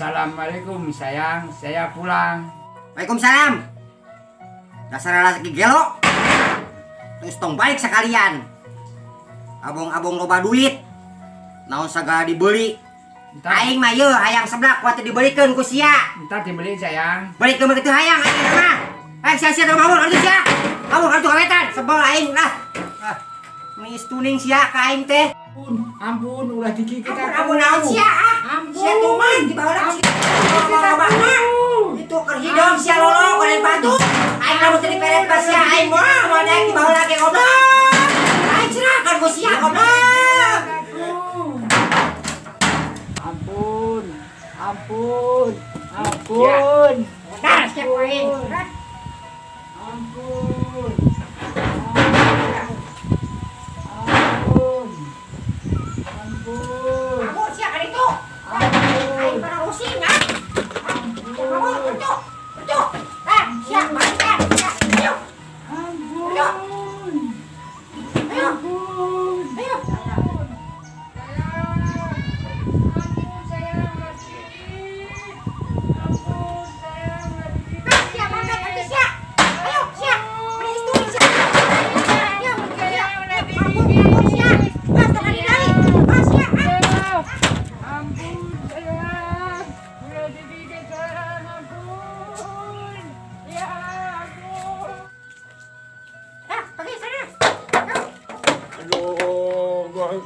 Assalamualaikum sayang, saya pulang. Waalaikumsalam. Dasar laki gelo. Terus tong balik sekalian. Abong-abong loba duit. Naon sagala dibeli. Aing mah yeuh hayang seblak kuat dibelikeun ku sia. Ntar dibeliin sayang. Balik ke begitu hayang aing mah. Aing sia-sia teu mabur atuh sia. Mabur atuh kawetan sebel aing lah. Mis tuning sia ka aing teh. Ampun, ulah dikikit Ampun naon sia ah. Sia tuman di bawah lobana. Itu keur hidung sia lolo keren batu. Aing lamun teu diperet pas sia aing moal daek di bawah lagi goblok. Aing cerahkan ku sia goblok. Ampun, ampun, ampun. Nah, siap aing. Ampun. Mabur sia ka ditu. Aing para using ah. Mabur kerja. Kerja. Sia balik sia. Ayo. Ampun. Ayo. Ayo. Ampun. Ayo. Sia makan nanti sia. Ayo sia. Beri istri sia. Ayo. Mabur sia. Mas tengah dinari. Mas sia. Ampun sayang, udah dikikit sayang, ampun. Ya ampun. Pergi sana. Aduh, gua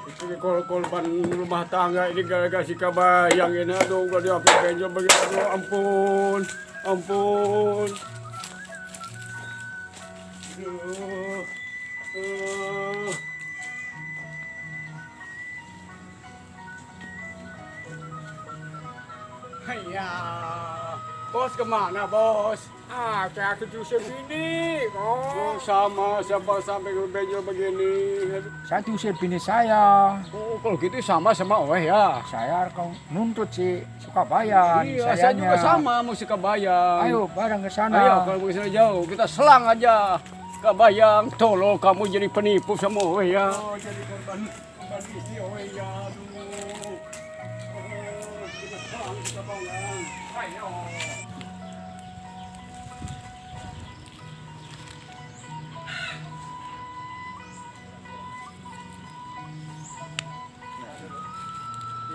korban rumah tangga ini gara-gara si kabayang ini. Aduh, gua diapit benjol begitu. Aduh, ampun, ampun. Aduh, Haiya, bos kemana bos? Ah, kayak aku tuh segini, bos. Sama siapa sampai benjol begini. Saya diusir bini saya. Oh, kalau gitu sama Owe ya. Saya kau nuntut si Sukabayan. Iya, saya juga sama mau si Kabayang. Ayo bareng ke sana. Ayo, kalau mau ke sana jauh, kita selang aja. Kabayang, tolong kamu jadi penipu sama Owe ya. Oh, jadi korban istri Owe ya. Aduh. Kita selang kita Kabayang. Ayo.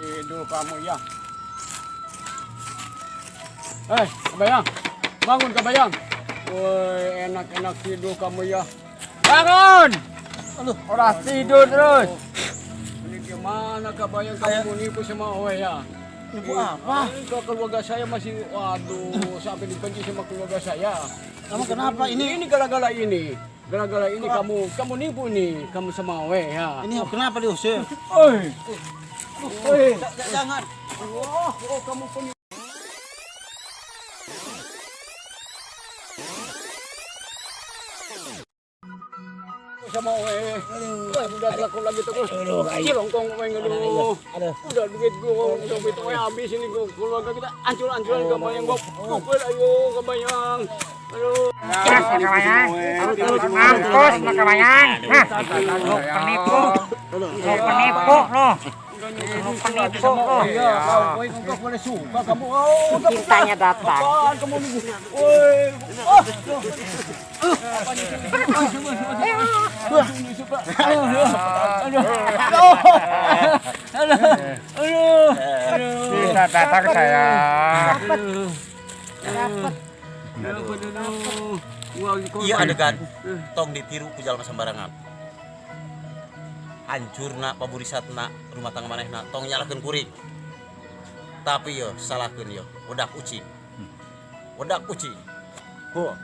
Tidur kamu ya. Kabayang, bangun Kabayang. Woi, enak-enak tidur kamu ya. Bangun! Aduh, orang tidur terus. Ini gimana Kabayang kamu nipu sama Owe ya? Nipu apa? Ini keluarga saya masih, waduh, sampai dibenci sama keluarga saya. Kamu kenapa ini? Ini gara-gara ini. Gara-gara ini kamu nipu nih, kamu sama Owe ya. Ini kenapa diusir? Oi. Oi. Jangan. Oh, kamu penipu. Sama Owe. Udah laku lagi terus. Cilongkong Owe ngeluh. Udah duit gua, udah duit Owe habis ini gua keluarga kita ancur-ancuran Kabayang gua pukul ayo Kabayang. Aduh. Kabayang. Mampus Kabayang. Penipu. Penipu loh. Penipu loh. Iya, Owe engkau boleh suka kamu. Oh, Cintanya datang. apaan kamu nih? Woi. Bisa datang saya. Iya adegan tong ditiru ku jalma sembarangan. Hancurna paburisatna rumah tangga manehna tong nyalakeun kuring. Tapi yo salahkeun yo wedak ucing. Wedak ucing. Huh.